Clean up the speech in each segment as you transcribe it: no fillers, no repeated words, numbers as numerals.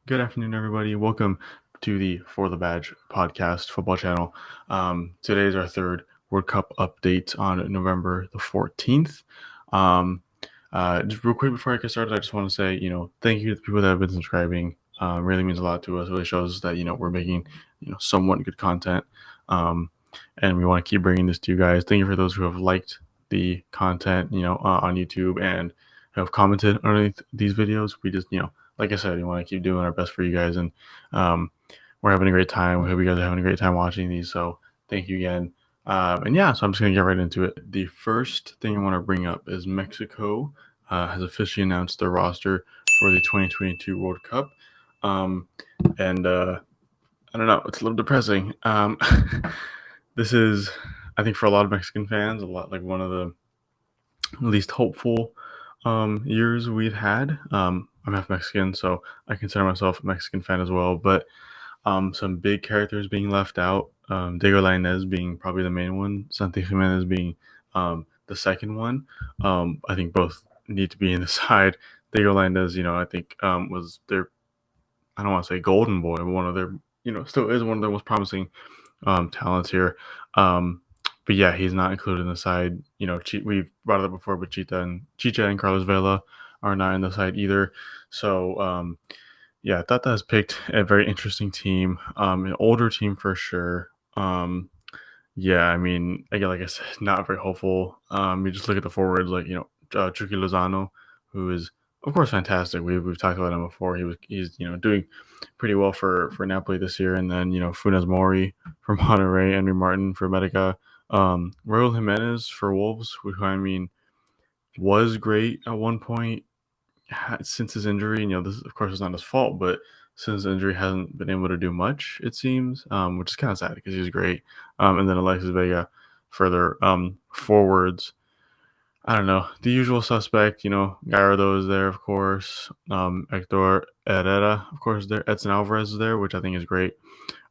Good afternoon, everybody. Welcome to the For the Badge podcast football channel. Today is our third World Cup update on November the 14th. Just real quick before I get started, I just want to say, thank you to the people that have been subscribing. Really means a lot to us. It really shows that, we're making, somewhat good content. And we want to keep bringing this to you guys. Thank you for those who have liked the content, on YouTube and have commented underneath these videos. We just, like I said, we want to keep doing our best for you guys, and we're having a great time. We hope you guys are having a great time watching these. So thank you again. So I'm just gonna get right into it. The first thing I want to bring up is Mexico has officially announced their roster for the 2022 World Cup, and I don't know, it's a little depressing. This is, I think, for a lot of Mexican fans, a lot like one of the least hopeful years we've had. I'm half Mexican, so I consider myself a Mexican fan as well. But some big characters being left out. Diego Lainez being probably the main one. Santi Gimenez being the second one. I think both need to be in the side. Diego Lainez, I think was their, I don't want to say golden boy, but one of their, still is one of their most promising talents here. But yeah, he's not included in the side. We've brought it up before, but Chicha and Carlos Vela are not in the side either. So yeah, Tata has picked a very interesting team, an older team for sure. Yeah, I mean, again, like I said, not very hopeful. You just look at the forwards, like Chucky Lozano, who is of course fantastic. We've talked about him before. He's doing pretty well for Napoli this year, and then Funes Mori for Monterrey, Henry Martin for Medica, Raul Jimenez for Wolves, who I mean was great at one point. Since his injury, this of course is not his fault, but since the injury hasn't been able to do much, it seems, which is kind of sad because he was great. And then Alexis Vega further forwards. I don't know, the usual suspect, Gallardo is there, of course. Hector Herrera, of course, there. Edson Alvarez is there, which I think is great.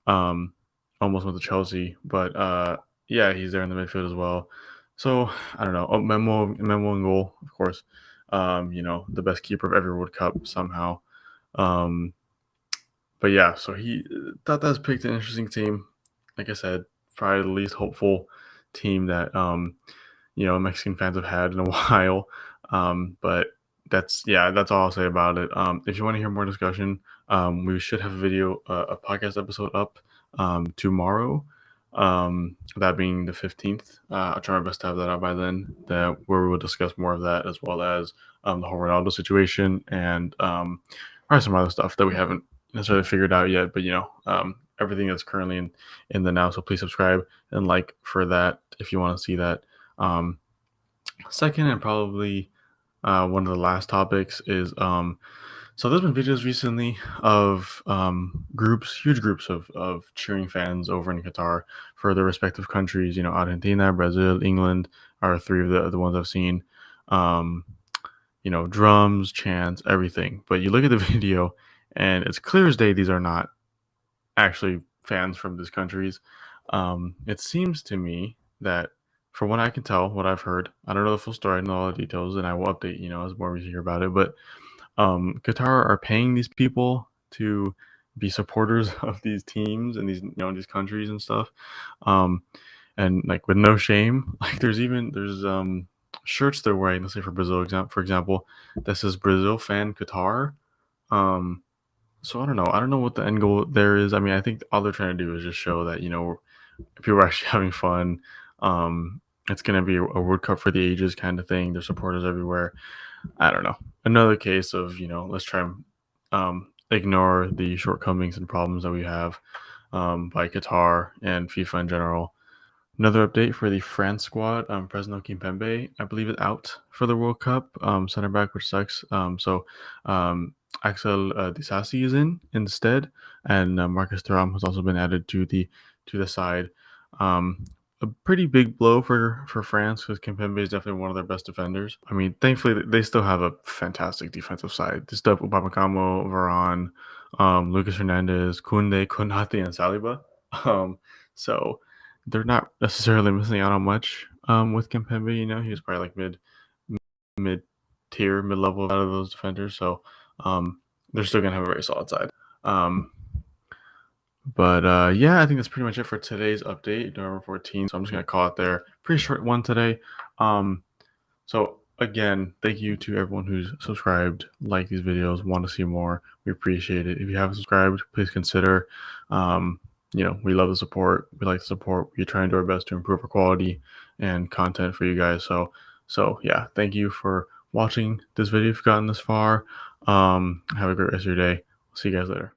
Um, Almost went to Chelsea, but yeah, he's there in the midfield as well. So I don't know. Memo in goal, of course. The best keeper of every World Cup somehow. Um, but yeah, so he thought that's picked an interesting team. Like I said, probably the least hopeful team that Mexican fans have had in a while. But that's all I'll say about it. If you want to hear more discussion, we should have a podcast episode up tomorrow. That being the 15th. I'll try my best to have that out by then. Where we will discuss more of that, as well as the whole Ronaldo situation and probably some other stuff that we haven't necessarily figured out yet. But everything that's currently in the now. So please subscribe and like for that if you want to see that. Second, and probably one of the last topics is so there's been videos recently of huge groups of cheering fans over in Qatar for their respective countries. Argentina, Brazil, England are three of the ones I've seen. Drums, chants, everything. But you look at the video, and it's clear as day these are not actually fans from these countries. It seems to me that, from what I can tell, what I've heard, I don't know the full story, I don't know all the details, and I will update as more we hear about it. But Qatar are paying these people to be supporters of these teams and these countries and stuff, and like with no shame. Like there's shirts they're wearing. Let's say for Brazil, for example, that says Brazil fan Qatar. So I don't know. I don't know what the end goal there is. I mean, I think all they're trying to do is just show that people are actually having fun. It's going to be a World Cup for the ages kind of thing. There's supporters everywhere. I don't know. Another case of let's try and ignore the shortcomings and problems that we have by Qatar and FIFA in general. Another update for the France squad. Presnel Kimpembe, I believe, is out for the World Cup. Center back, which sucks. Axel Disasi is in instead, and Marcus Thuram has also been added to the side. A pretty big blow for France, because Kimpembe is definitely one of their best defenders. I mean, thankfully they still have a fantastic defensive side. They still have Upamecano, Varane, Lucas Hernandez, Koundé, Konate, and Saliba. So they're not necessarily missing out on much with Kimpembe. He was probably like mid tier, mid level out of those defenders. So they're still gonna have a very solid side. But yeah, I think that's pretty much it for today's update, November 14th. So I'm just gonna call it there. Pretty short one today. So again, thank you to everyone who's subscribed, like these videos, want to see more. We appreciate it. If you haven't subscribed, please consider. We love the support. We like the support. We try and do our best to improve our quality and content for you guys. So yeah, thank you for watching this video if you've gotten this far. Have a great rest of your day. See you guys later.